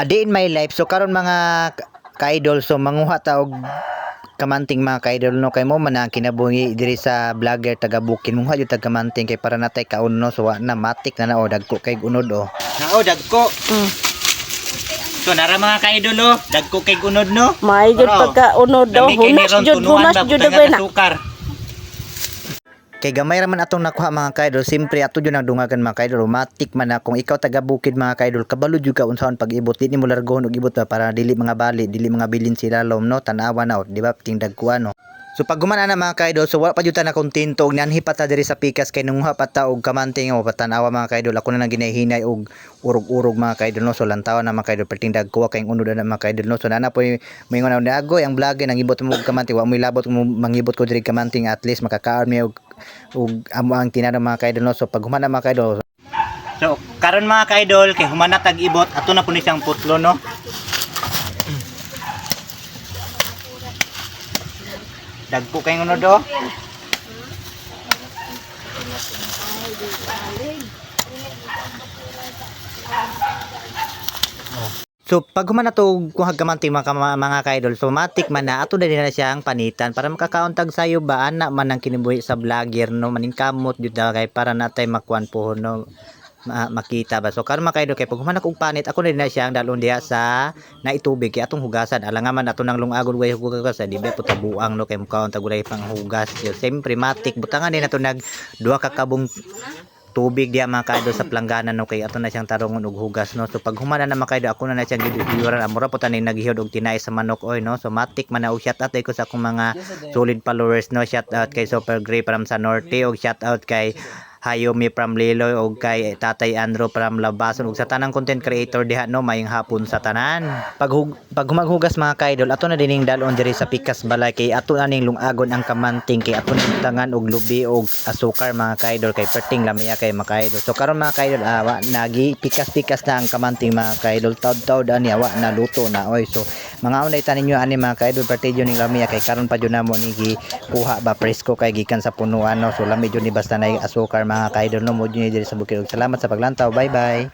day in my life. So karon mga ka-idol, so manguha ta og kamanting mga ka-idol no, kay mo man ang kinabuhi diri sa vlogger taga Bukid, manguha jud tag kamanting kay para natay kauno, so wa na matik na o dagko kay unod o. Nao dagko. So nara mga ka-idol o, dagko kay unod no. May jud pagka unod daw, hunas jud dagway na. Kay gamay raman atong nakuha mga ka-idol, simpre ato jud nagdungagan mga ka-idol, matik man na kung ikaw taga Bukid mga ka-idol, kabalo jud ka unsaon pag-ibot, di nimo largohon og ibot para dili mga bali, dili mga bilin sila lom no, tanawa na di ba ting dagkuan no. So pag gumana na mga ka-idol, so wala pa jud ta na kontento og nanhi pa ta diri sa pikas kay nungha pa ta og kamanting o patanawa mga ka-idol, ako na lang ginahinay og urog-urog mga ka-idol no, so lantaw na mga ka-idol perting dagkuha kay unod na mga ka-idol no. So nana po moingon na agoy ang vlog nang ibot mo og kamanting, wa mo ilabot mo mangibot ko diri kamanting, at least makakaon mi og amo ang tinada mga ka-idol no. So pag humana mga ka-idol, so karon mga ka-idol kay humana tag ibot, ato na po ni siyang putlo no. Dagko kay ngono do. So pag humana to kung hagkamanting mga ka-idol, so matik man na ato na din na siyang panitan para makakauntag sayo ba ana man ang kinibuhi sa vlogger no, maningkamot jud kay para natay makuan po no, makita ba. So karon mga ka-idol kay pag humana og panit, ako na din na siyang dalon diha sa naitubig kay atong hugasan, alangan man ato nang lungagon way hugas di ba puta buang no, kay mukaon tagulay pang hugas. So sempre matik butangan din nato nag duha ka kabong tubig diya mga ka-idol sa planggana no, kay ato na siyang tarungon og hugas no. So pag humana na mga ka-idol, ako na siyang giduyuran, amura po tanin naghihod og tinay sa manok oy no. So matik man na og shout out ko sa akong mga solid followers no, shout out kay Super Gray from sa Norte, og shout out kay Hayomi from Liloy, og kay Tatay Andrew from Labason, og sa tanang content creator diha no, mayong hapon sa tanan. Pag humaghugas mga ka-idol, ato na dining dalon diri sa pikas balay kay ato na ning lungagon ang kamanting, kay ato na tangan og lubi og asukar mga ka-idol, kay perting lamiya kay mga ka-idol. So karon mga ka-idol, nagi pikas-pikas na ang kamanting mga ka-idol, taud-taud ani wa na luto na oy. So mga unay tanin nyo ani mga ka-idol, perti jud ning lamiya kay karon pa jud namo ni kuha ba presko kay gikan sa punuan no. So lami jud ni basta na asukar mga ka-idol no, mo jud ni diri sa Bukid. Salamat sa paglantaw, bye bye.